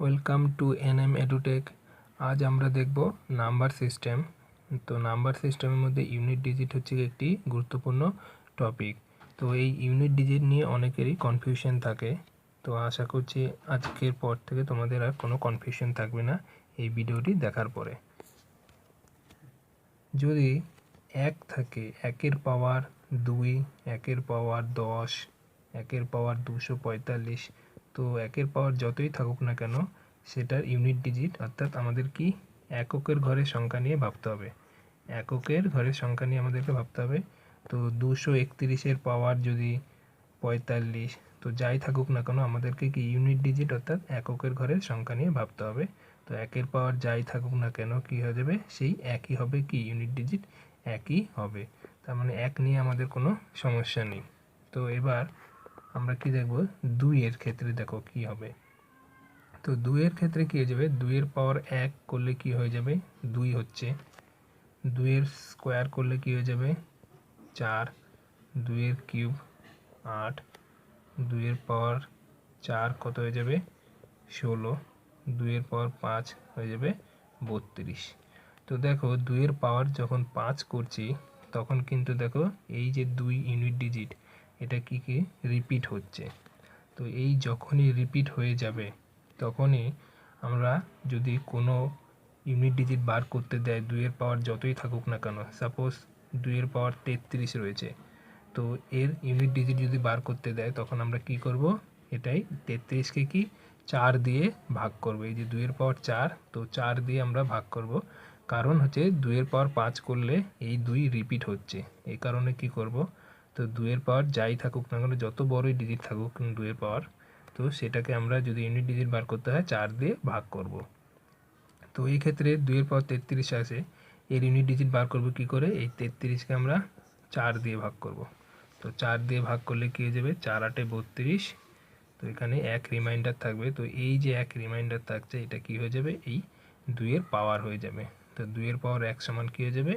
Welcome to NM edtech. আজ আমরা দেখব নাম্বার সিস্টেম। তো নাম্বার সিস্টেমের মধ্যে ইউনিট ডিজিট হচ্ছে একটি গুরুত্বপূর্ণ টপিক। তো এই ইউনিট ডিজিট নিয়ে অনেকেরই কনফিউশন থাকে। তো আশা করছি আজকের পর থেকে তোমাদের আর কোনো কনফিউশন থাকবে না এই ভিডিওটি দেখার পরে। যদি 1 থাকে, 1-এর পাওয়ার 2, 1-এর পাওয়ার 10, 1-এর পাওয়ার 245, তো 1-এর পাওয়ার যতই থাকুক না কেন সেটার ইউনিট ডিজিট অর্থাৎ আমাদের কি এককের ঘরের সংখ্যা নিয়ে ভাবতে হবে। এককের ঘরের সংখ্যা নিয়ে আমাদেরকে ভাবতে হবে। তো 231-এর পাওয়ার যদি 45, তো যাই থাকুক না কেন আমাদেরকে কি ইউনিট ডিজিট অর্থাৎ এককের ঘরের সংখ্যা নিয়ে ভাবতে হবে। তো 1-এর পাওয়ার যাই থাকুক না কেন কী হয়ে যাবে, সেই একই হবে, কি ইউনিট ডিজিট একই হবে। তার মানে 1 নিয়ে আমাদের কোনো সমস্যা নেই। তো এবার আমরা কি দেখব, 2-এর ক্ষেত্রে দেখো কি হবে। তো 2-এর ক্ষেত্রে কী হয়ে যাবে, 2-এর পাওয়ার 1 করলে কি হয়ে যাবে, 2 হচ্ছে। 2-এর স্কোয়ার করলে কি হয়ে যাবে, 4। 2-এর কিউব 8। 2-এর পাওয়ার 4 কত হয়ে যাবে, 16। 2-এর পাওয়ার 5 হয়ে যাবে 32। তো দেখো 2-এর পাওয়ার যখন 5 করছি তখন কিন্তু দেখো এই যে 2 ইউনিট ডিজিট এটা কি রিপিট হচ্ছে। তো এই যখনই রিপিট হয়ে যাবে তখনই আমরা যদি কোনো ইউনিট ডিজিট বার করতে দেয় 2-এর পাওয়ার যতই থাকুক না কেন, সাপোজ 2-এর পাওয়ার 33 রয়েছে, তো এর ইউনিট ডিজিট যদি বার করতে দেয় তখন আমরা কি করব, এটাই 33কে কি 4 দিয়ে ভাগ করব। এই যে 2-এর পাওয়ার 4, তো 4 দিয়ে আমরা ভাগ করব। কারণ হচ্ছে 2-এর পাওয়ার 5 করলে এই 2 রিপিট হচ্ছে, এই কারণে কি করব, তো 2-এর পাওয়ার যাই থাকুক না কেন, যত বড়ই ডিজিট থাকুক 2-এর পাওয়ার, তো সেটাকে আমরা যদি ইউনিট ডিজিট বার করতে হয় 4 দিয়ে ভাগ করব। তো এই ক্ষেত্রে 2-এর পাওয়ার 33 আছে, এর ইউনিট ডিজিট বার করব কি করে, এই 33কে আমরা 4 দিয়ে ভাগ করব। তো 4 দিয়ে ভাগ করলে কী হয়ে যাবে, 4 8 32। তো এখানে 1 রিমাইন্ডার থাকবে। তো এই যে 1 রিমাইন্ডার থাকছে এটা কি হয়ে যাবে, এই 2-এর পাওয়ার হয়ে যাবে। তো 2-এর পাওয়ার 1 সমান কী হয়ে যাবে,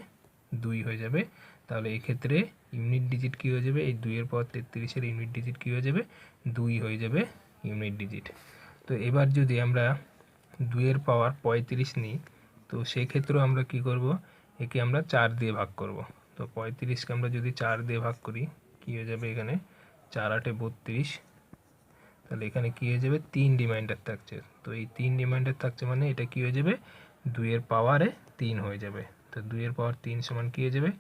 2 হয়ে যাবে। তাহলে এই ক্ষেত্রে ইউনিট ডিজিট কী হয়ে যাবে, এই 2-এর পাওয়ার 33-এর ইউনিট ডিজিট কী হয়ে যাবে, 2 হয়ে যাবে ইউনিট ডিজিট। তো এবার যদি আমরা 2-এর পাওয়ার 35 নিই, তো সেক্ষেত্রেও আমরা কি করব, একে আমরা 4 দিয়ে ভাগ করব। তো 35কে আমরা যদি 4 দিয়ে ভাগ করি কী হয়ে যাবে, এখানে 4 8 32। তাহলে এখানে কী হয়ে যাবে, 3 রিমাইন্ডার থাকছে। তো এই 3 রিমাইন্ডার থাকছে মানে এটা কী হয়ে যাবে, 2-এর পাওয়ারে 3 হয়ে যাবে। তো 2-এর পাওয়ার 3 সমান কী হয়ে যাবে,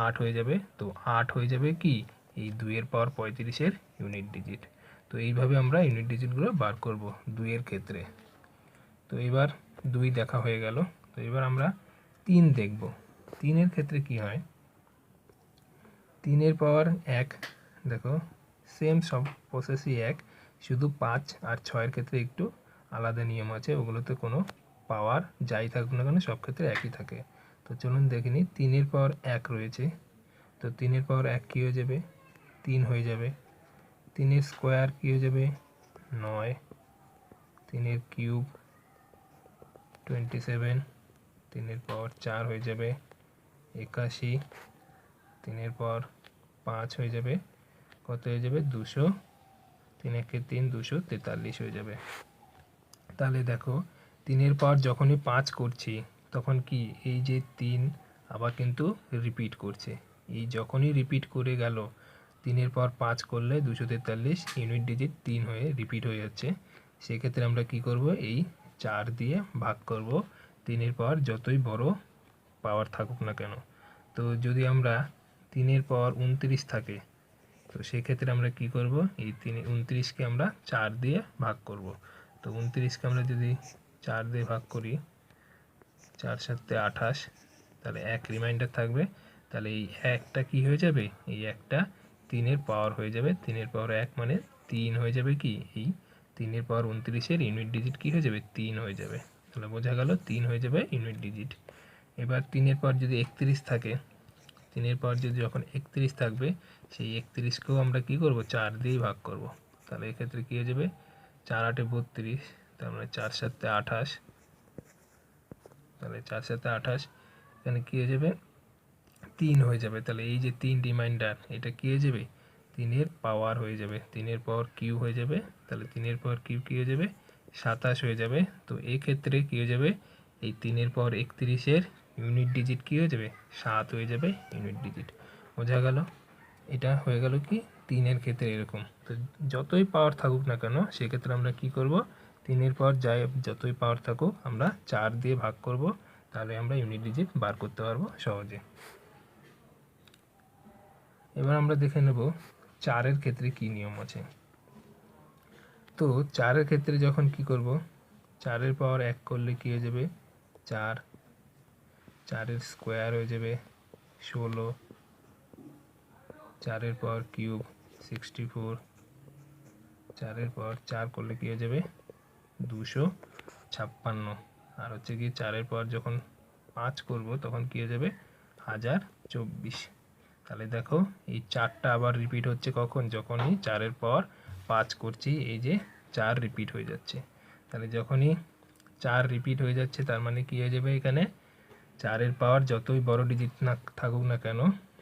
8 হয়ে যাবে। তো 8 হয়ে যাবে কি এই 2-এর পাওয়ার 35-এর ইউনিট ডিজিট। তো এইভাবে আমরা ইউনিট ডিজিটগুলো বার করব 2-এর ক্ষেত্রে। তো এবার 2 দেখা হয়ে গেল। তো এবার আমরা 3 দেখব। 3-এর ক্ষেত্রে কি হয়, 3-এর পাওয়ার 1, দেখো সেম সব প্রসেসই এক, শুধু 5 আর 6-এর ক্ষেত্রে একটু আলাদা নিয়ম আছে, ওগুলোতে কোনো পাওয়ার যাই থাকুক না কেন সব ক্ষেত্রে একই থাকে। তো চলুন দেখে নিই। 3-এর পাওয়ার 1 রয়েছে, তো 3-এর পাওয়ার 1 কী হয়ে যাবে, 3 হয়ে যাবে। 3-এর স্কোয়ার কী হয়ে যাবে, 9। 3-এর কিউব 27। 3-এর পাওয়ার 4 হয়ে যাবে 81। 3-এর পাওয়ার 5 হয়ে যাবে, কত হয়ে যাবে, 200। 3 1 3 243 হয়ে যাবে। তাহলে দেখো 3-এর পাওয়ার যখনই 5 করছি তখন কি এই যে 3 আবার কিন্তু রিপিট করছে। এই যখনই রিপিট করে গেল 3-এর পাওয়ার 5 করলে 243 ইউনিট ডিজিট 3 হয়ে রিপিট হয়ে যাচ্ছে। সেক্ষেত্রে আমরা কি করব, এই 4 দিয়ে ভাগ করব 3-এর পাওয়ার যতই বড় পাওয়ার থাকুক না কেন। তো যদি আমরা 3-এর পাওয়ার 29 থাকে, তো সেক্ষেত্রে আমরা কি করব, এই 29কে আমরা 4 দিয়ে ভাগ করব। তো 29কে আমরা যদি 4 দিয়ে ভাগ করি, 4 7 28, তাহলে 1 রিমাইন্ডার থাকবে। তাহলে এই 1টা কি হয়ে যাবে, এই 1টা 3-এর পাওয়ার হয়ে যাবে। 3-এর পাওয়ার 1 মানে 3 হয়ে যাবে, কি এই 3-এর পাওয়ার 29-এর ইউনিট ডিজিট কি হয়ে যাবে, 3 হয়ে যাবে। তাহলে বোঝা গেল 3 হয়ে যাবে ইউনিট ডিজিট। এবার 3-এর পাওয়ার যদি 31 থাকে, 3-এর পাওয়ার যদি যখন 31 থাকবে, সেই 31কেও আমরা কি করব, 4 দিয়েই ভাগ করব। তাহলে এক্ষেত্রে কী হয়ে যাবে, 4 8 32, তার মানে 4 7 28। তাহলে 4 7 28, এখানে কী হয়ে যাবে, 3 হয়ে যাবে। তাহলে এই যে 3 রিমাইন্ডার এটা কী হয়ে যাবে, 3-এর পাওয়ার হয়ে যাবে, 3-এর পাওয়ার কিউ হয়ে যাবে। তাহলে 3-এর পাওয়ার কিউ কী হয়ে যাবে, 27 হয়ে যাবে। তো এই ক্ষেত্রে কী হয়ে যাবে, এই 3-এর পাওয়ার 31-এর ইউনিট ডিজিট কী হয়ে যাবে, 7 হয়ে যাবে ইউনিট ডিজিট। বোঝা গেল? এটা হয়ে গেল কি 3-এর ক্ষেত্রে এরকম। তো যতই পাওয়ার থাকুক না কেন সেক্ষেত্রে আমরা কি করব, 3-এর পাওয়ার যতই পাওয়ার থাকুক আমরা 4 দিয়ে ভাগ করব, তাহলে আমরা ইউনিট ডিজিট বার করতে পারবো সহজে। এবার আমরা দেখে নেব 4-এর ক্ষেত্রে কি নিয়ম আছে। তো 4-এর ক্ষেত্রে যখন কি করব, 4-এর পাওয়ার 1 করলে কি হয়ে যাবে 4, 4-এর স্কোয়ার হয়ে যাবে 16, 4-এর পাওয়ার কিউব 64, 4-এর পাওয়ার 4 করলে কি হয়ে যাবে 256, আর হচ্ছে কি 4-এর পাওয়ার যখন 5 করব তখন কি হয়ে যাবে 1024। তাহলে দেখো এই 4টা আবার রিপিট হচ্ছে কখন, যখনই 4-এর পাওয়ার 5 করছি, এই যে 4 রিপিট হয়ে যাচ্ছে। তাহলে যখনই 4 রিপিট হয়ে যাচ্ছে তার মানে কি হয়ে যাবে, এখানে 4-এর পাওয়ার যতই বড় ডিজিট না থাকুক না কেন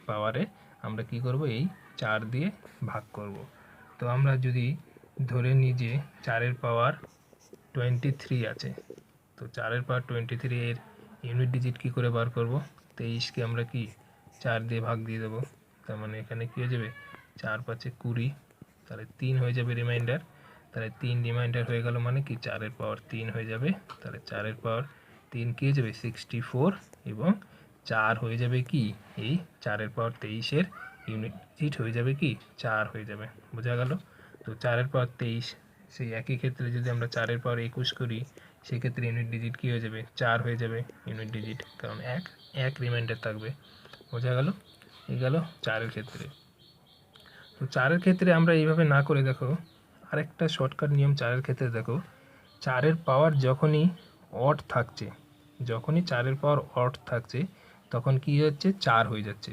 পাওয়ারে, আমরা কি করব, এই 4 দিয়ে ভাগ করব। তো আমরা যদি ধরে নিই যে 4-এর পাওয়ার 23 আছে, তো 4-এর পাওয়ার 23 এর ইউনিট ডিজিট কি করে বার করব, 23কে আমরা কি 4 দিয়ে ভাগ দিয়ে দেবো। তার মানে এখানে কি হয়ে যাবে 4 5 20, তাহলে 3 হয়ে যাবে রিমাইন্ডার। তাহলে 3 রিমাইন্ডার হয়ে গেল মানে কি 4-এর পাওয়ার 3 হয়ে যাবে। তাহলে 4-এর পাওয়ার 3 কি হয়ে যাবে 64, এবং 4 হয়ে যাবে কি এই 4-এর পাওয়ার 23-এর ইউনিট ডিজিট হয়ে যাবে কি 4 হয়ে যাবে। বোঝা গেল? তো 4-এর পাওয়ার 23, সেই একই ক্ষেত্রে যদি আমরা 4-এর পাওয়ার 21 করি সেক্ষেত্রে ইউনিট ডিজিট কী হয়ে যাবে 4 হয়ে যাবে ইউনিট ডিজিট, কারণ এক রিমাইন্ডার থাকবে। বোঝা গেল? এই গেল 4-এর ক্ষেত্রে। তো 4-এর ক্ষেত্রে আমরা এইভাবে না করে দেখো আরেকটা শর্টকাট নিয়ম 4-এর ক্ষেত্রে দেখো, 4-এর পাওয়ার যখনই অড থাকছে, যখনই 4-এর পাওয়ার অড থাকছে তখন কি হচ্ছে 4 হয়ে যাচ্ছে,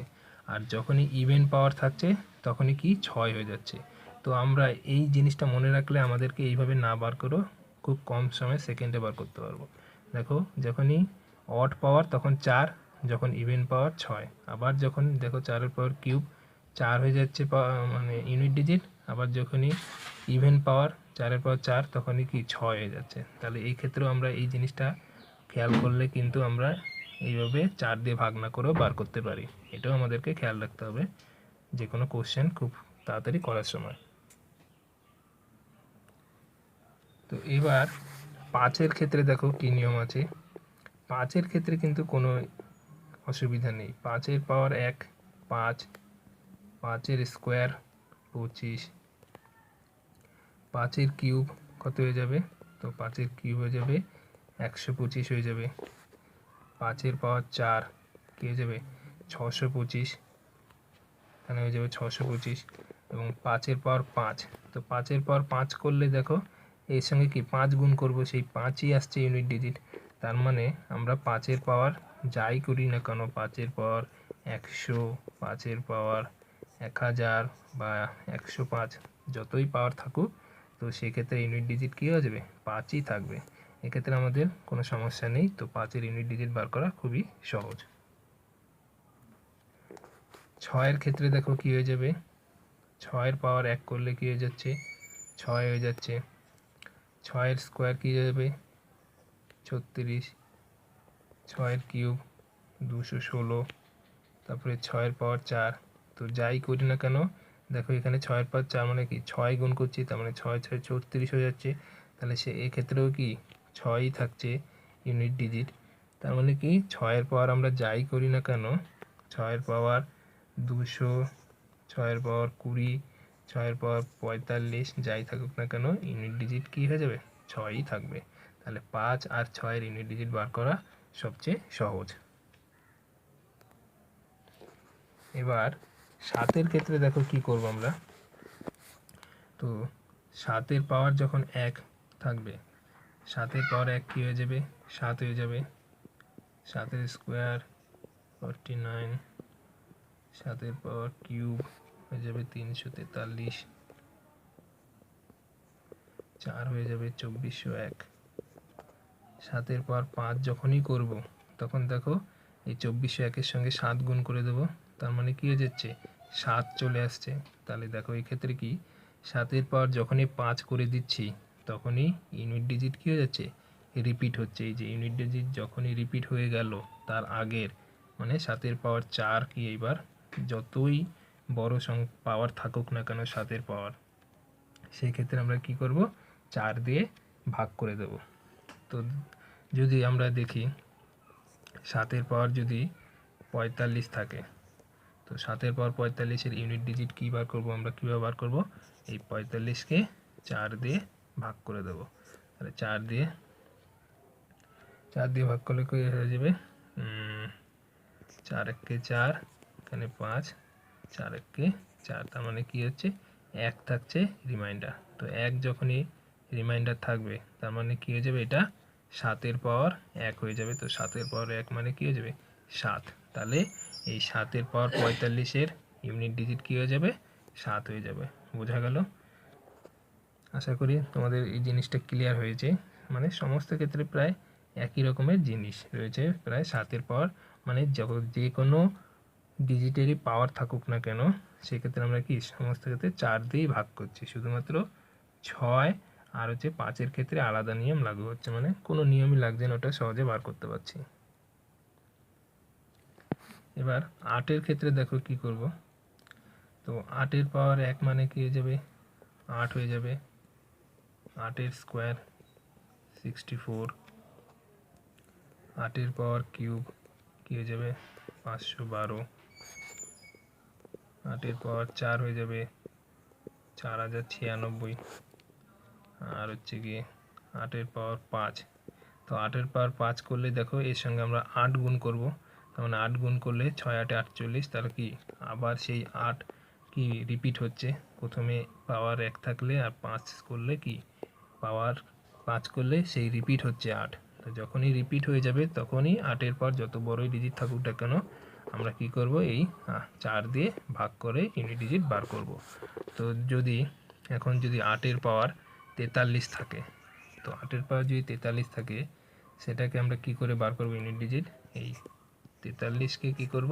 আর যখনই ইভেন পাওয়ার থাকছে তখনই কি 6 হয়ে যাচ্ছে। তো আমরা এই জিনিসটা মনে রাখলে আমাদেরকে এইভাবে না বার করো, খুব কম সময় সেকেন্ডে বার করতে পারবো। দেখো যখনই অড পাওয়ার তখন 4, যখন ইভেন পাওয়ার 6, আবার যখন দেখো 4-এর পাওয়ার কিউব 4 হয়ে যাচ্ছে মানে ইউনিট ডিজিট, আবার যখনই ইভেন পাওয়ার 4-এর পাওয়ার 4 তখনই কি 6 হয়ে যাচ্ছে। তাহলে এই ক্ষেত্রেও আমরা এই জিনিসটা খেয়াল করলে কিন্তু আমরা এইভাবে 4 দিয়ে ভাগ না করেও বার করতে পারি। এটাও আমাদেরকে খেয়াল রাখতে হবে যে কোনো কোশ্চেন খুব তাড়াতাড়ি করার সময়। তো এবার 5-এর ক্ষেত্রে দেখো কী নিয়ম আছে। 5-এর ক্ষেত্রে কিন্তু কোনো অসুবিধা নেই। 5-এর পাওয়ার 1 5, 5-এর স্কোয়ার 25, 5-এর কিউব কত হয়ে যাবে, তো 5-এর কিউব হয়ে যাবে 125 হয়ে যাবে। 5-এর পাওয়ার 4 কী হয়ে যাবে 625, এখানে হয়ে যাবে 625, এবং 5-এর পাওয়ার 5, তো 5-এর পাওয়ার 5 করলে দেখো এর সঙ্গে কি 5 গুণ করব, সেই 5ই আসছে ইউনিট ডিজিট। তার মানে আমরা 5-এর পাওয়ার যাই করি না কেন, 5-এর পাওয়ার 100, 5-এর পাওয়ার 1000 বা 105, যতই পাওয়ার থাকুক, তো সেক্ষেত্রে ইউনিট ডিজিট কী হয়ে যাবে 5ই থাকবে। এক্ষেত্রে আমাদের কোনো সমস্যা নেই। তো 5-এর ইউনিট ডিজিট বার করা খুবই সহজ। 6-এর ক্ষেত্রে দেখো কী হয়ে যাবে, 6-এর পাওয়ার 1 করলে কী হয়ে যাচ্ছে 6 হয়ে যাচ্ছে। 6-এর স্কোয়ার কী হয়ে যাবে 36, 6-এর কিউব 216, তারপরে 6-এর পাওয়ার 4। তো যাই করি না কেন দেখো এখানে 6-এর পাওয়ার 4 মানে কি 6 গুণ করছি, তার মানে 6 6 34 হয়ে যাচ্ছে। তাহলে সে এক্ষেত্রেও কি 6ই থাকছে ইউনিট ডিজিট। তার মানে কি 6-এর পাওয়ার আমরা যাই করি না কেন, 6-এর পাওয়ার 200, 6-এর পাওয়ার 20, 6-এর পাওয়ার 45, যাই থাকুক না কেন ইউনিট ডিজিট কী হয়ে যাবে 6ই থাকবে। তাহলে 5 আর 6-এর ইউনিট ডিজিট বার করা সবচেয়ে সহজ। এবার 7-এর ক্ষেত্রে দেখো কি করব আমরা। তো 7-এর পাওয়ার যখন 1 থাকবে, 7-এর পাওয়ার 1 কী হয়ে যাবে 7 হয়ে যাবে। 7-এর স্কোয়ার 49, 7-এর পাওয়ার কিউব হয়ে যাবে 343, 4 হয়ে যাবে 2401। 7-এর পাওয়ার 5 যখনই করব তখন দেখো এই 2401-এর সঙ্গে 7 গুণ করে দেবো, তার মানে কী হয়ে যাচ্ছে 7 চলে আসছে। তাহলে দেখো এই ক্ষেত্রে কি 7-এর পাওয়ার যখনই 5 করে দিচ্ছি তখনই ইউনিট ডিজিট কী হয়ে যাচ্ছে, রিপিট হচ্ছে। এই যে ইউনিট ডিজিট যখনই রিপিট হয়ে গেল তার আগের মানে 7 পাওয়ার 4 কি এইবার যতই বড় পাওয়ার থাকুক না কেন 7 পাওয়ার, সেই ক্ষেত্রে আমরা কি করব, 4 দিয়ে ভাগ করে দেব। তো যদি আমরা দেখি 7 পাওয়ার যদি 45 থাকে, তো 7 পাওয়ার 45-এর ইউনিট ডিজিট কী বার করব, আমরা কীভাবে বার করব, এই 45-কে 4 দিয়ে ভাগ করে দেব। তাহলে 4 দিয়ে ভাগ করলে কি হয়ে যাবে, 4 1 4, এখানে 5, 4 1 4, তার মানে কি হচ্ছে 1 থাকছে রিমাইন্ডার। তো 1 যখনই রিমাইন্ডার থাকবে তার মানে কি হয়ে যাবে, এটা 7 পাওয়ার 1 হয়ে যাবে। তো 7 পাওয়ার 1 মানে কি হয়ে যাবে, 7। তাহলে এই 7 পাওয়ার 45-এর ইউনিট ডিজিট কী হয়ে যাবে, 7 হয়ে যাবে। বোঝা গেল? আশা করি তোমাদের এই জিনিসটা ক্লিয়ার হয়েছে। মানে সমস্ত ক্ষেত্রে প্রায় একই রকমের জিনিস রয়েছে। প্রায় 7 পাওয়ার মানে যে কোনো ডিজিটেরই পাওয়ার থাকুক না কেন, সেক্ষেত্রে আমরা কি সমস্ত ক্ষেত্রে 4 দিয়েই ভাগ করছি। শুধুমাত্র 6 আর 5-এর ক্ষেত্রে আলাদা নিয়ম লাগু হচ্ছে, মানে কোনো নিয়মই লাগছে না, ওটা সহজে বার করতে পারছি। এবার 8-এর ক্ষেত্রে দেখো কি করব। তো 8-এর পাওয়ার 1 মানে কি হয়ে যাবে, 8 হয়ে যাবে। 8-এর স্কোয়ার 64, 8-এর পাওয়ার কিউব কী হয়ে যাবে, 512, 8-এর পাওয়ার 4 হয়ে যাবে 4096, আর হচ্ছে গিয়ে 8-এর পাওয়ার 5। তো 8-এর পাওয়ার 5 করলে দেখো এর সঙ্গে আমরা 8 গুণ করব, তার মানে 8 গুণ করলে 6 8 48, তাহলে কি আবার সেই 8 কি রিপিট হচ্ছে। প্রথমে পাওয়ার 1 থাকলে আর 5 করলে কি পাওয়ার 5 করলে সেই রিপিট হচ্ছে 8। তো যখনই রিপিট হয়ে যাবে তখনই 8-এর পর যত বড়ই ডিজিট থাকুক না কেন আমরা কি করব, এই 4 দিয়ে ভাগ করে ইউনিট ডিজিট বার করব। তো যদি এখন যদি 8-এর পাওয়ার 43 থাকে, তো 8-এর পাওয়ার যদি 43 থাকে সেটাকে আমরা কি করে বার করব ইউনিট ডিজিট, এই 43-কে কি করব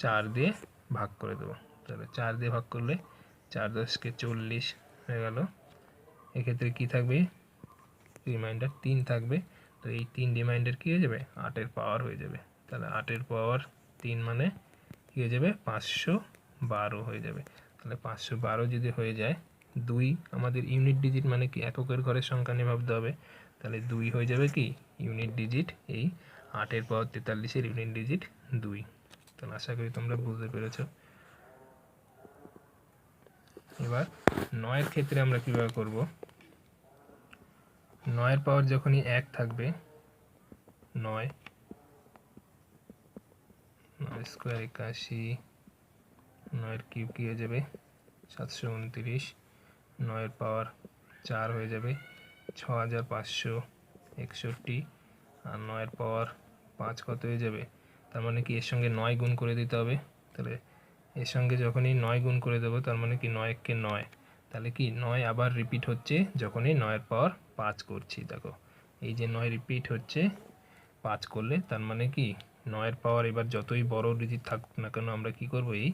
4 দিয়ে ভাগ করে দেব। তাহলে 4 দিয়ে ভাগ করলে 4 10-কে 40 হয়ে গেল। এক্ষেত্রে কি থাকবে, রিমাইন্ডার 3 থাকবে। তো এই 3 রিমাইন্ডার কী হয়ে যাবে, 8-এর পাওয়ার হয়ে যাবে। তাহলে 8-এর পাওয়ার 3 মানে কী হয়ে যাবে, 512 হয়ে যাবে। তাহলে 512 যদি হয়ে যায়, 2 আমাদের ইউনিট ডিজিট মানে কি এককের ঘরের সংখ্যা নিয়ে ভাবতে হবে। তাহলে 2 হয়ে যাবে কি ইউনিট ডিজিট, এই 8-এর পাওয়ার 43-এর ইউনিট ডিজিট 2। তাহলে আশা করি তোমরা বুঝতে পেরেছ। এবার 9-এর ক্ষেত্রে আমরা কীভাবে করব, 9-এর পাওয়ার যখনই 1 থাকবে, 9 স্কোয়ার 81, 9-এর কিউব কী হয়ে যাবে 729, 9-এর পাওয়ার 4 হয়ে যাবে 6561, আর 9-এর পাওয়ার 5 কত হয়ে যাবে, তার মানে কি এর সঙ্গে 9 গুণ করে দিতে হবে। তাহলে এর সঙ্গে যখনই 9 গুণ করে দেবো তার মানে কি 9 1-কে 9, তাহলে কি 9 আবার রিপিট হচ্ছে যখনই 9-এর পাওয়ার 5 করছি। দেখো এই যে 9 রিপিট হচ্ছে 5 করলে, তার মানে কি 9-এর পাওয়ার এবার যতই বড় ডিজিট থাকুক না কেন আমরা কি করব, এই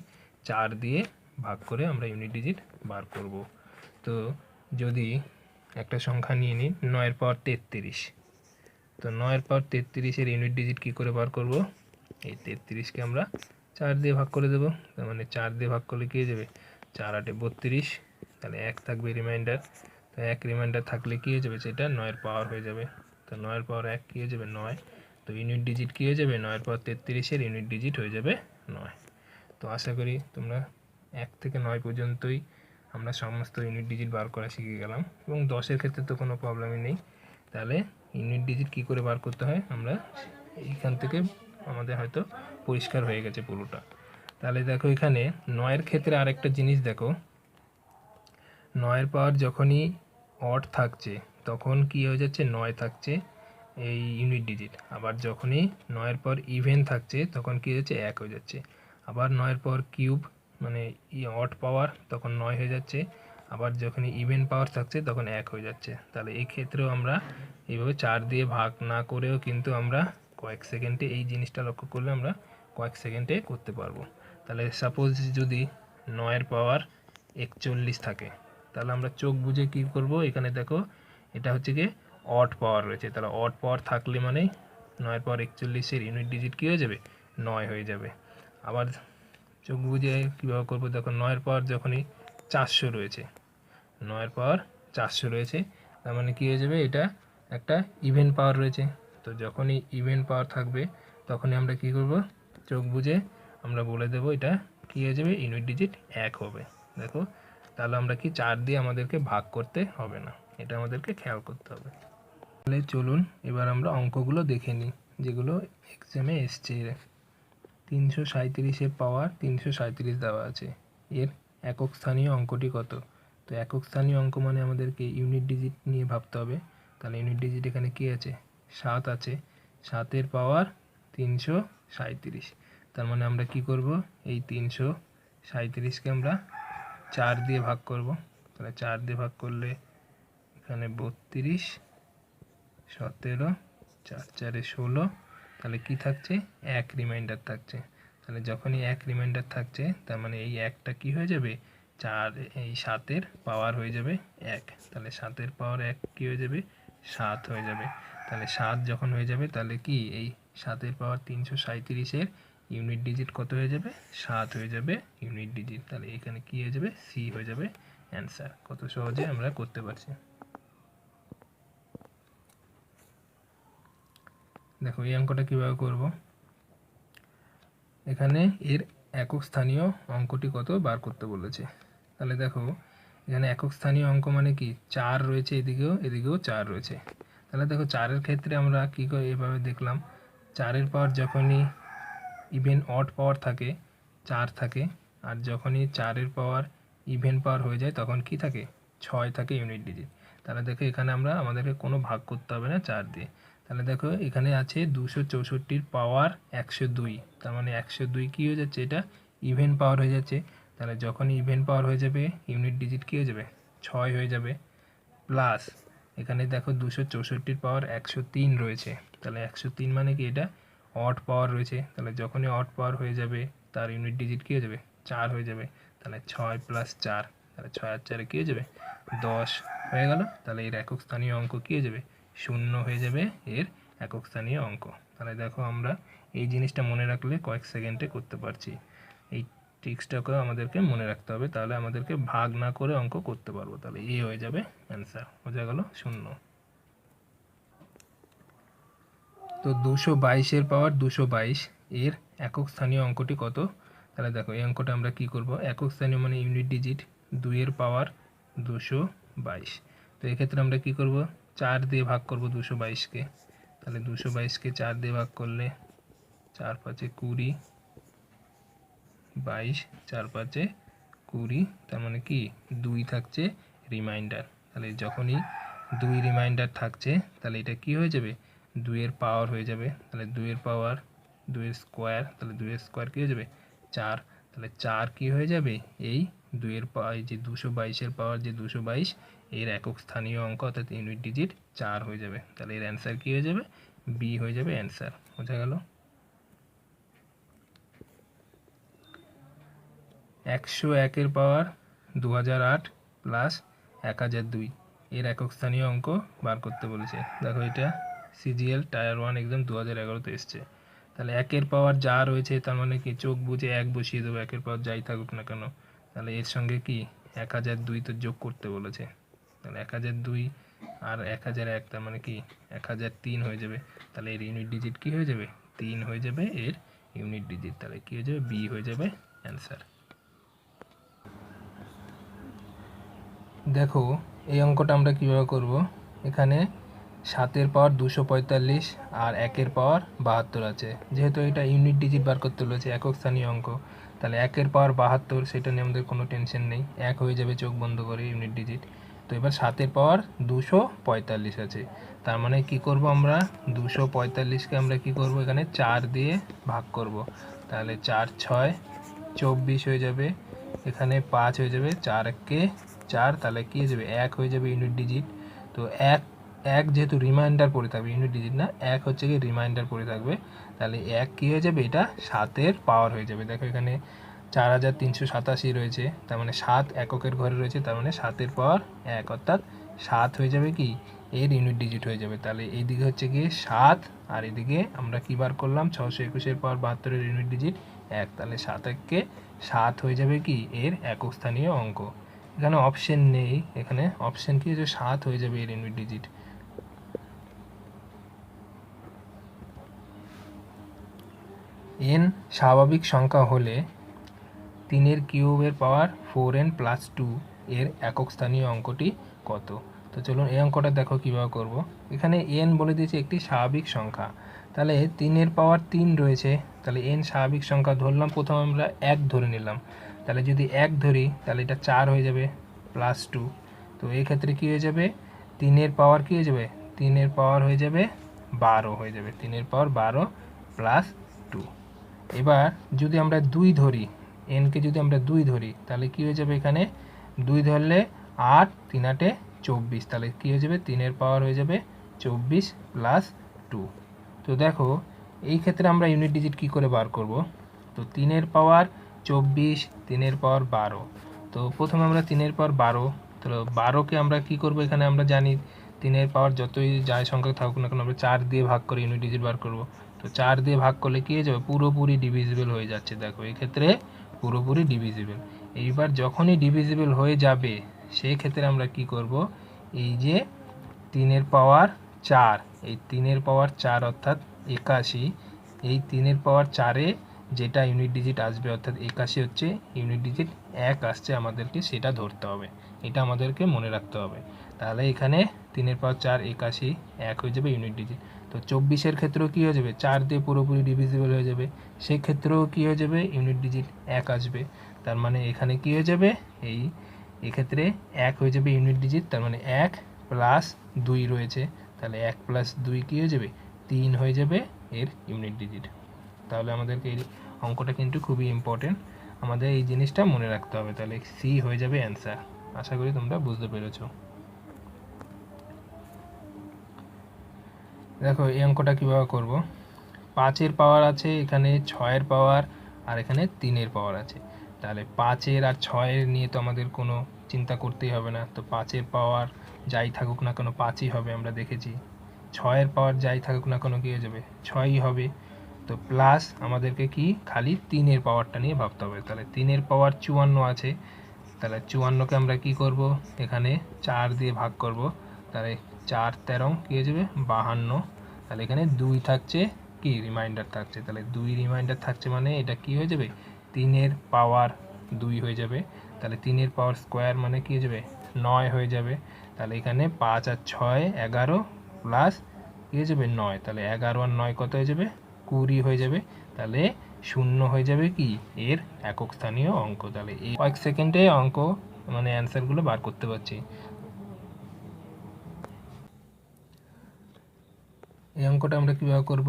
4 দিয়ে ভাগ করে আমরা ইউনিট ডিজিট বার করব। তো যদি একটা সংখ্যা নিয়ে নিই 9-এর পাওয়ার 33, তো 9-এর পাওয়ার 33-এর ইউনিট ডিজিট কী করে বার করব, এই 33-কে আমরা 4 দিয়ে ভাগ করে দেবো। তার মানে 4 দিয়ে ভাগ করলে কী হয়ে যাবে, 4 8 32, তাহলে 1 থাকবে রিমাইন্ডার। তো 1 রিমাইন্ডার থাকলে কী হয়ে যাবে, সেটা 9-এর পাওয়ার হয়ে যাবে। তো 9-এর পাওয়ার 1 কী হয়ে যাবে 9, তো ইউনিট ডিজিট কী হয়ে যাবে, 9-এর পাওয়ার 33-এর ইউনিট ডিজিট হয়ে যাবে 9। তো আশা করি তোমরা 1 থেকে 9 পর্যন্তই আমরা সমস্ত ইউনিট ডিজিট বার করা শিখে গেলাম, এবং 10-এর ক্ষেত্রে তো কোনো প্রবলেমই নেই। তাহলে ইউনিট ডিজিট কী করে বার করতে হয় আমরা এইখান থেকে আমাদের হয়তো পরিষ্কার হয়ে গেছে পুরোটা। তাহলে দেখো এখানে 9-এর ক্ষেত্রে আরেকটা জিনিস দেখো, 9-এর পাওয়ার যখনই অড থাকছে তখন কি হয়ে যাচ্ছে 9 থাকছে এই ইউনিট ডিজিট, আবার যখনই 9-এর পাওয়ার ইভেন থাকছে তখন কি হচ্ছে 1 হয়ে যাচ্ছে। আবার 9-এর পাওয়ার কিউব মানে অড পাওয়ার তখন 9 হয়ে যাচ্ছে, আবার যখনই ইভেন পাওয়ার থাকছে তখন 1 হয়ে যাচ্ছে। তাহলে এই ক্ষেত্রেও আমরা এইভাবে 4 দিয়ে ভাগ না করেও কিন্তু আমরা কয়েক সেকেন্ডে এই জিনিসটা লক্ষ্য করলে আমরা কয়েক সেকেন্ডে করতে পারবো। তাহলে সাপোজ যদি 9-এর পাওয়ার 41 থাকে, তাহলে আমরা চোখ বুজে কী করব, এখানে দেখো এটা হচ্ছে কি অড পাওয়ার রয়েছে, তাহলে অড পাওয়ার থাকলে মানে 9 পাওয়ার 41-এর ইউনিট ডিজিট কী হয়ে যাবে 9 হয়ে যাবে। আবার চোখ বুঝে কীভাবে করবো, দেখো 9 পাওয়ার যখনই 400 রয়েছে, 9 পাওয়ার 400 রয়েছে, তার মানে কী হয়ে যাবে, এটা একটা ইভেন পাওয়ার রয়েছে। তো যখনই ইভেন পাওয়ার থাকবে তখনই আমরা কী করব, চোখ বুঝে আমরা বলে দেবো এটা কী হয়ে যাবে, ইউনিট ডিজিট 1 হবে। দেখো তাহলে আমরা কি 4 দিয়ে আমাদেরকে ভাগ করতে হবে না, এটা আমাদেরকে খেয়াল করতে হবে। তাহলে চলুন এবার আমরা অঙ্কগুলো দেখে নিই যেগুলো এক্সামে এসছে। 337-এর পাওয়ার 337 দেওয়া আছে, এর একক স্থানীয় অঙ্কটি কত? তো একক স্থানীয় অঙ্ক মানে আমাদেরকে ইউনিট ডিজিট নিয়ে ভাবতে হবে। তাহলে ইউনিট ডিজিট এখানে কী আছে, 7 আছে, 7-এর পাওয়ার 337। তার মানে আমরা কি করব, এই 337কে আমরা 4 দিয়ে ভাগ করব। তাহলে 4 দিয়ে ভাগ করলে এখানে 32, 17, 4 4 16, তাহলে কি থাকছে, 1 রিমাইন্ডার থাকছে। তাহলে যখনই 1 রিমাইন্ডার থাকছে তার মানে এই 1টা কি হয়ে যাবে, 4, এই 7-এর পাওয়ার হয়ে যাবে 1। তাহলে 7-এর পাওয়ার 1 কী হয়ে যাবে, 7 হয়ে যাবে। তাহলে 7 যখন হয়ে যাবে তাহলে কি এই 7-এর পাওয়ার 337-এর ইউনিট ডিজিট কত হয়ে যাবে, 7 হয়ে যাবে ইউনিট ডিজিট। তাহলে এখানে কি হয়ে যাবে, সি হয়ে যাবে অ্যান্সার। কত সহজে আমরা করতে পারছি। দেখো এই অঙ্কটা কীভাবে করব, এখানে এর একক স্থানীয় অঙ্কটি কত বার করতে বলেছে। তাহলে দেখো এখানে একক স্থানীয় অঙ্ক মানে কি 4 রয়েছে, এদিকেও 4 রয়েছে। তাহলে দেখো 4-এর ক্ষেত্রে আমরা কী করে এভাবে দেখলাম, 4-এর পাওয়ার যখনই ইভেন অড পাওয়ার থাকে 4 থাকে, আর যখনই 4-এর পাওয়ার ইভেন পাওয়ার হয়ে যায় তখন কি থাকে, 6 থাকে ইউনিট ডিজিট। তাহলে দেখো এখানে আমাদেরকে কোনো ভাগ করতে হবে না 4 দিয়ে। তাহলে দেখো এখানে আছে 264-র পাওয়ার 102, তার মানে 102 কী হয়ে যাচ্ছে, এটা ইভেন পাওয়ার হয়ে যাচ্ছে। তাহলে যখনই ইভেন পাওয়ার হয়ে যাবে ইউনিট ডিজিট কী হয়ে যাবে, 6 হয়ে যাবে। প্লাস এখানে দেখো 264-র পাওয়ার 103 রয়েছে, তাহলে 103 মানে কি এটা অড পাওয়ার রয়েছে। তাহলে যখনই অড পাওয়ার হয়ে যাবে তার ইউনিট ডিজিট কী হয়ে যাবে, 4 হয়ে যাবে। তাহলে 6 + 4, তাহলে 6 আর 4 কী হয়ে যাবে, 10 হয়ে গেল। তাহলে এর একক স্থানীয় অঙ্ক কী হয়ে যাবে, 0 হয়ে যাবে এর একক স্থানীয় অঙ্ক। তাহলে দেখো আমরা এই জিনিসটা মনে রাখলে কয়েক সেকেন্ডে করতে পারছি। এই ট্রিক্সটাকেও আমাদেরকে মনে রাখতে হবে, তাহলে আমাদেরকে ভাগ না করে অঙ্ক করতে পারবো। তাহলে এ হয়ে যাবে অ্যান্সার, বোঝা গেল 0। তো 222-এর পাওয়ার 222 এর একক স্থানীয় অঙ্কটি কত? তাহলে দেখো এই অঙ্কটা আমরা কি করব, একক স্থানীয় মানে ইউনিট ডিজিট, 2-এর পাওয়ার 222। তো এক্ষেত্রে আমরা কি করব, 4 দিয়ে ভাগ করব 222-কে। তাহলে 222-কে 4 দিয়ে ভাগ করলে 4 × 5 = 20, 22, 4 × 5 = 20, তার মানে কি 2 থাকছে রিমাইন্ডার। তাহলে যখনই 2 রিমাইন্ডার থাকছে তাহলে এটা কি হয়ে যাবে, 2-এর পাওয়ার হয়ে যাবে। তাহলে 2-এর পাওয়ার 2-এর স্কোয়ার, তাহলে 2-এর স্কোয়ার কী হয়ে যাবে, 4। তাহলে 4 কী হয়ে যাবে, এই 2-এর পাওয়ার, এই যে 222-এর পাওয়ার যে 222 এর একক স্থানীয় অঙ্ক অর্থাৎ ইউনিট ডিজিট 4 হয়ে যাবে। তাহলে এর অ্যান্সার কী হয়ে যাবে, বি হয়ে যাবে অ্যান্সার, বোঝা গেল। 101-এর পাওয়ার 2008 + 1002 এর একক স্থানীয় অঙ্ক বার করতে বলেছে। দেখো এটা সিজিএল টায়ার 1 এক্সাম 2011-তে এসছে। তাহলে 1-এর পাওয়ার যা রয়েছে তার মানে কি চোখ বুঝে 1 বসিয়ে দেবো, 1-এর পাওয়ার যাই থাকুক না কেন। তাহলে এর সঙ্গে কি 1002 তো যোগ করতে বলেছে। তাহলে 1002 আর 1001 তার মানে কি 1003 হয়ে যাবে। তাহলে এর ইউনিট ডিজিট কি হয়ে যাবে, 3 হয়ে যাবে এর ইউনিট ডিজিট। তাহলে কি হয়ে যাবে, বি হয়ে যাবে অ্যান্সার। দেখো এই অঙ্কটা আমরা কীভাবে করব, এখানে 7-এর পাওয়ার 245 আর 1-এর পাওয়ার 72 আছে। যেহেতু এটা ইউনিট ডিজিট বার করতে বলেছে, একক স্থানীয় অঙ্ক, তাহলে 1-এর পাওয়ার 72, সেটা নিয়ে আমাদের কোনো টেনশন নেই, 1 হয়ে যাবে চোখ বন্ধ করে ইউনিট ডিজিট। তো এবার 7-এর পাওয়ার 245 আছে, তার মানে কি করব আমরা 245-কে আমরা কি করব, এখানে 4 দিয়ে ভাগ করব। তাহলে 4 × 6 = 24 হয়ে যাবে, এখানে 5 হয়ে যাবে, 4 × 1 = 4, তাহলে কী হয়ে যাবে, 1 হয়ে যাবে ইউনিট ডিজিট। তো 1 যেহেতু রিমাইন্ডার পড়ে থাকবে, ইউনিট ডিজিট না, 1 হচ্ছে কি রিমাইন্ডার পড়ে থাকবে, তাহলে 1 কী হয়ে যাবে, এটা 7-এর পাওয়ার হয়ে যাবে। দেখো এখানে 4387 রয়েছে, তার মানে 7 এককের ঘরে রয়েছে, তার মানে 7-এর পাওয়ার 1, অর্থাৎ 7 হয়ে যাবে কি এর ইউনিট ডিজিট হয়ে যাবে। তাহলে এইদিকে হচ্ছে গিয়ে 7, আর এদিকে আমরা কী বার করলাম 621-এর পাওয়ার 72-এর ইউনিট ডিজিট 1, তাহলে 7 এককে 7 হয়ে যাবে কি এর একক স্থানীয় অঙ্ক। এখানে অপশন নেই, এখানে অপশন কি যে 7 হয়ে যাবে এর ইউনিট ডিজিট। n স্বাভাবিক সংখ্যা হলে 3 কিউবের পাওয়ার 4n + 2 এর একক স্থানীয় অঙ্কটি কত? তো চলুন এই অঙ্কটা দেখো কীভাবে করব। এখানে n বলে দিয়েছে একটি স্বাভাবিক সংখ্যা, তাহলে 3 পাওয়ার 3 রয়েছে, তাহলে n স্বাভাবিক সংখ্যা ধরলাম, প্রথমে আমরা 1 ধরে নিলাম, তাহলে যদি 1 ধরি তাহলে এটা 4 হয়ে যাবে +2। তো এই ক্ষেত্রে কী হয়ে যাবে, 3 পাওয়ার কী হয়ে যাবে, 3 পাওয়ার হয়ে যাবে 12 হয়ে যাবে, 3 পাওয়ার 12 + 2। এবার যদি আমরা 2 ধরি, এনকে যদি আমরা 2 ধরি তাহলে কী হয়ে যাবে, এখানে 2 ধরলে 8, 3 8 24, তাহলে কী হয়ে যাবে, 3 পাওয়ার হয়ে যাবে 24 + 2। তো দেখো এই ক্ষেত্রে আমরা ইউনিট ডিজিট কী করে বার করব। তো 3 পাওয়ার 24, 3 পাওয়ার 12, তো প্রথমে আমরা 3 পাওয়ার 12, তো 12কে আমরা কী করব, এখানে আমরা জানি 3 পাওয়ার যতই যাই সংখ্যা থাকুক না কেন আমরা 4 দিয়ে ভাগ করে ইউনিট ডিজিট বার করব। তো 4 দিয়ে ভাগ করলে কী হয়ে যাবে, পুরোপুরি ডিভিজিবল হয়ে যাচ্ছে। দেখো এই ক্ষেত্রে পুরোপুরি ডিভিজিবল। এইবার যখনই ডিভিজিবল হয়ে যাবে সেই ক্ষেত্রে আমরা কি করব, এই যে 3 পাওয়ার 4, এই 3 পাওয়ার 4 অর্থাৎ 81, এই 3 পাওয়ার 4-এ যেটা ইউনিট ডিজিট আসবে অর্থাৎ 81 হচ্ছে ইউনিট ডিজিট 1 আসছে, আমাদেরকে সেটা ধরতে হবে, এটা আমাদেরকে মনে রাখতে হবে। তাহলে এখানে 3 পাওয়ার 4 81, 1 হয়ে যাবে ইউনিট ডিজিট। তো 24-এর ক্ষেত্রেও কী হয়ে যাবে, 4 দিয়ে পুরোপুরি ডিভিজিবল হয়ে যাবে, সেক্ষেত্রেও কী হয়ে যাবে, ইউনিট ডিজিট 1 আসবে। তার মানে এখানে কী হয়ে যাবে, এক্ষেত্রে 1 হয়ে যাবে ইউনিট ডিজিট, তার মানে 1 + 2 রয়েছে, তাহলে 1 + 2 কী হয়ে যাবে, 3 হয়ে যাবে এর ইউনিট ডিজিট। তাহলে আমাদেরকে এই অঙ্কটা কিন্তু খুবই ইম্পর্টেন্ট, আমাদের এই জিনিসটা মনে রাখতে হবে। তাহলে সি হয়ে যাবে অ্যান্সার। আশা করি তোমরা বুঝতে পেরেছো। দেখো এই অঙ্কটা কীভাবে করব। 5-এর পাওয়ার আছে, এখানে 6-এর পাওয়ার, আর এখানে 3-এর পাওয়ার আছে। তাহলে 5-এর আর 6-এর নিয়ে তো আমাদের কোনো চিন্তা করতেই হবে না। তো 5-এর পাওয়ার যাই থাকুক না কেন 5ই হবে, আমরা দেখেছি। 6-এর পাওয়ার যাই থাকুক না কেন কী হয়ে যাবে, 6ই হবে। তো প্লাস আমাদেরকে কি খালি 3-এর পাওয়ারটা নিয়ে ভাবতে হবে। তাহলে 3-এর পাওয়ার 54 আছে, তাহলে 54কে আমরা কি করব, এখানে 4 দিয়ে ভাগ করব, তাহলে 4 13 কী হয়ে যাবে 52। তাহলে এখানে 2 থাকছে, কি রিমাইন্ডার থাকছে, তাহলে 2 রিমাইন্ডার থাকছে, মানে এটা কি হয়ে যাবে 3-এর পাওয়ার 2 হয়ে যাবে। তাহলে 3-এর পাওয়ার স্কোয়ার মানে কী হয়ে যাবে 9 হয়ে যাবে। তাহলে এখানে 5 আর 6 11 প্লাস কী হয়ে যাবে 9, তাহলে 11 আর 9 কত হয়ে যাবে 20 হয়ে যাবে। তাহলে 0 হয়ে যাবে কি এর একক স্থানীয় অঙ্ক। তাহলে এই কয়েক সেকেন্ডে অঙ্ক মানে অ্যান্সারগুলো বার করতে পারছি। এই অঙ্কটা আমরা কীভাবে করব,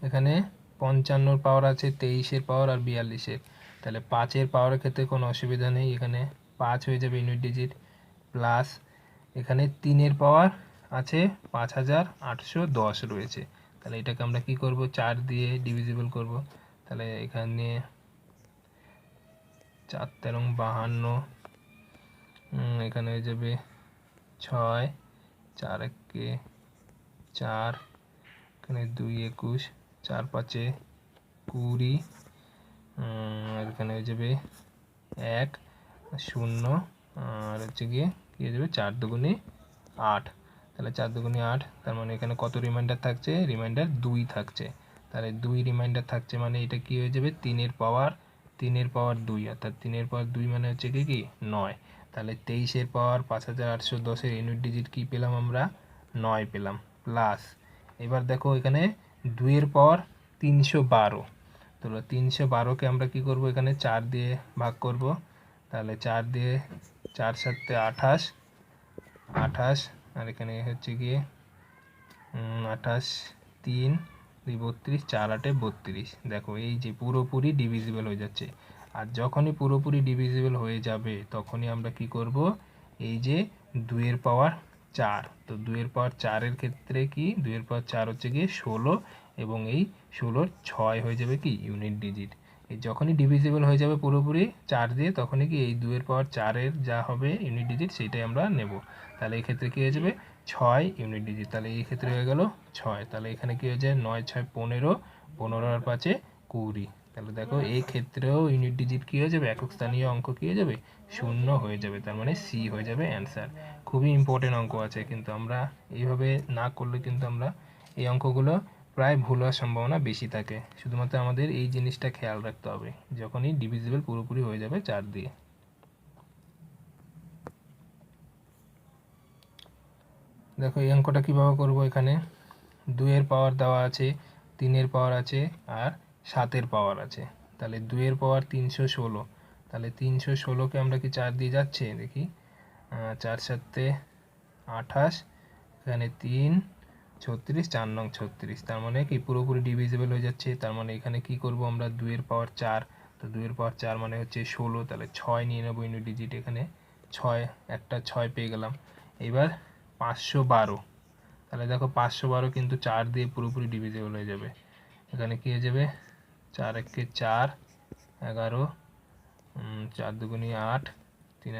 এখানে 55-র পাওয়ার আছে, 23-এর পাওয়ার আর 42-এর। তাহলে 5-এর পাওয়ারের ক্ষেত্রে কোনো অসুবিধা নেই, এখানে 5 হয়ে যাবে ইউনিট ডিজিট, প্লাস এখানে 3-এর পাওয়ার আছে 5810 রয়েছে। তাহলে এটাকে আমরা কি করব, 4 দিয়ে ডিভিজিবল করব। তাহলে এখানে 4 13 52, এখানে হয়ে যাবে 6, 4 1 4, এখানে 2 21, 4 5 20, আর এখানে হয়ে যাবে 1 0, আর হচ্ছে গিয়ে কী হয়ে যাবে 4 2 8। তাহলে 4 2 8, তার মানে এখানে কত রিমাইন্ডার থাকছে, রিমাইন্ডার 2 থাকছে। তাহলে 2 রিমাইন্ডার থাকছে মানে এটা কি হয়ে যাবে 3-এর পাওয়ার 2, অর্থাৎ 3-এর পাওয়ার 2 মানে হচ্ছে কি 9। তাহলে 23-এর পাওয়ার 5810-এর ইউনিট ডিজিট কি পেলাম আমরা 9 পেলাম। প্লাস এবার দেখো এখানে 2-এর পাওয়ার 312, তো 312কে আমরা কি করব, এখানে 4 দিয়ে ভাগ করব। তাহলে 4 দিয়ে 4 7 28, আর এখানে হচ্ছে গিয়ে 28 3 2 32, 4 8 32। দেখো এই যে পুরোপুরি ডিভিজিবল হয়ে যাচ্ছে, আর যখনই পুরোপুরি ডিভিজিবল হয়ে যাবে তখনই আমরা কি করব, এই যে 2-এর পাওয়ার 4, তো 2-এর পাওয়ার 4-এর ক্ষেত্রে কি 2-এর পাওয়ার 4 হচ্ছে গিয়ে 16, এবং এই 16-র 6 হয়ে যাবে কি ইউনিট ডিজিট। এই যখনই ডিভিজিবল হয়ে যাবে পুরোপুরি 4 দিয়ে, তখনই কি এই 2 এর পাওয়ার 4-এর যা হবে ইউনিট ডিজিট সেইটাই আমরা নেব। তাহলে এই ক্ষেত্রে কী হয়ে যাবে 6 ইউনিট ডিজিট, তাহলে এই ক্ষেত্রে হয়ে গেল 6। তাহলে এখানে কী হয়ে যায় 9 6 15, 15 আর 5 20। তাহলে দেখো এই ক্ষেত্রেও ইউনিট ডিজিট কী হয়ে যাবে, একক স্থানীয় অঙ্ক কী হয়ে যাবে 0 হয়ে যাবে, তার মানে সি হয়ে যাবে অ্যান্সার। খুবই ইম্পর্টেন্ট অঙ্ক আছে, কিন্তু আমরা এইভাবে না করলে কিন্তু আমরা এই অঙ্কগুলো প্রায় ভুল হওয়ার সম্ভাবনা বেশি থাকে। শুধুমাত্র আমাদের এই জিনিসটা খেয়াল রাখতে হবে যখনই ডিভিজিবল পুরোপুরি হয়ে যাবে 4 দিয়ে। দেখো এই অঙ্কটা কীভাবে করব, এখানে 2 এর পাওয়ার দেওয়া আছে, 3 এর পাওয়ার আছে আর 7 এর পাওয়ার আছে। তাহলে 2 এর পাওয়ার 316, তাহলে 316কে আমরা কি 4 দিয়ে যাচ্ছে দেখি, 4 7 28, এখানে 3 36, 4 নং 36, তার মানে কি পুরোপুরি ডিভিজিবল হয়ে যাচ্ছে। তার মানে এখানে কি করব আমরা 2 এর পাওয়ার 4, তো 2 এর পাওয়ার 4 মানে হচ্ছে 16, তাহলে 6 নিয়ে নেব ইউনিট ডিজিট, এখানে 6 একটা 6 পেয়ে গেলাম। এবার 512, তাহলে দেখো 512 কিন্তু 4 দিয়ে পুরোপুরি ডিভিজিবল হয়ে যাবে। এখানে কি হয়ে যাবে 4 1 4 11, 4 2 8, 3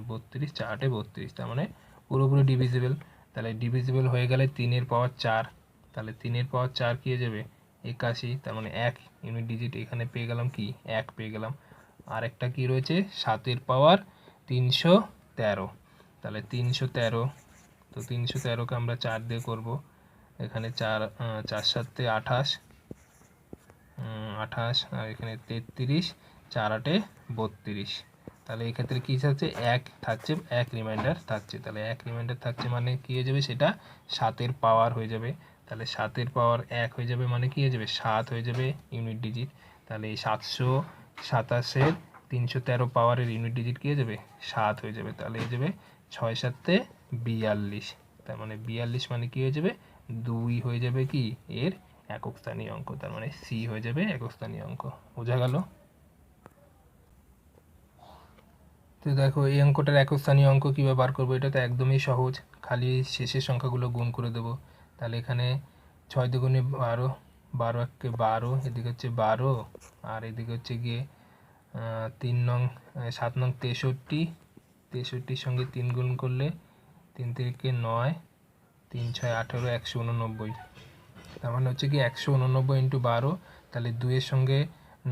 32, 4 32, তার মানে পুরোপুরি ডিভিজিবল। তাহলে ডিভিজিবল হয়ে গেলে 3 এর পাওয়ার 4, তাহলে 3 এর পাওয়ার 4 কী হয়ে যাবে 81, তার মানে 1 ইউনিট ডিজিট এখানে পেয়ে গেলাম, কি 1 পেয়ে গেলাম। আর একটা কী রয়েছে 7 এর পাওয়ার 313, তাহলে 313, তো 313কে আমরা 4 দিয়ে করব, এখানে 4 4 7 28, 28 আর এখানে 33, 4 8 32, তাহলে এই ক্ষেত্রে কী থাকছে 1 থাকছে, 1 রিমাইন্ডার থাকছে। তাহলে 1 রিমাইন্ডার থাকছে মানে কী হয়ে যাবে সেটা 7 এর পাওয়ার হয়ে যাবে। তাহলে 7 এর পাওয়ার 1 হয়ে যাবে মানে কী হয়ে যাবে 7 হয়ে যাবে ইউনিট ডিজিট। তাহলে এই 727-এর 313 পাওয়ারের ইউনিট ডিজিট কী হয়ে যাবে 7 হয়ে যাবে। তাহলে হয়ে যাবে 6 7 42, তার মানে 42 মানে কী হয়ে যাবে 2 হয়ে যাবে কি এর একক স্থানীয় অঙ্ক, তার মানে সি হয়ে যাবে একক স্থানীয় অঙ্ক। বোঝা গেল? তো দেখো এই অঙ্কটার একক স্থানীয় অঙ্ক কীভাবে বার করবো, এটা তো একদমই সহজ, খালি শেষের সংখ্যাগুলো গুণ করে দেবো। তাহলে এখানে 6 দুগুণে 12, 12 1 12, এদিকে হচ্ছে 12 আর এদিকে হচ্ছে গিয়ে 3 নং 7 নং 63, 63-র সঙ্গে 3 গুণ করলে 3 3 9, 3 6 18, 189, তার মানে হচ্ছে কি 189 ইন্টু 12, তাহলে 2 এর সঙ্গে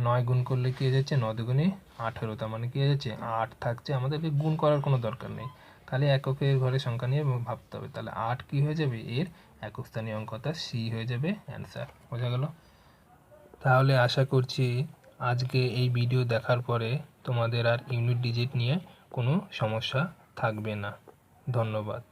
9 গুণ করলে কী হয়ে যাচ্ছে 9 দুগুণে 18, তার মানে কী হয়ে যাচ্ছে 8 থাকছে, আমাদেরকে গুণ করার কোনো দরকার নেই, খালি এককের ঘরে সংখ্যা নিয়ে ভাবতে হবে। তাহলে 8 কী হয়ে যাবে এর একক স্থানীয় অঙ্ক, অর্থাৎ সি হয়ে যাবে অ্যান্সার। বোঝা গেল? তাহলে আশা করছি আজকে এই ভিডিও দেখার পরে তোমাদের আর ইউনিট ডিজিট নিয়ে কোনো সমস্যা থাকবে না। ধন্যবাদ।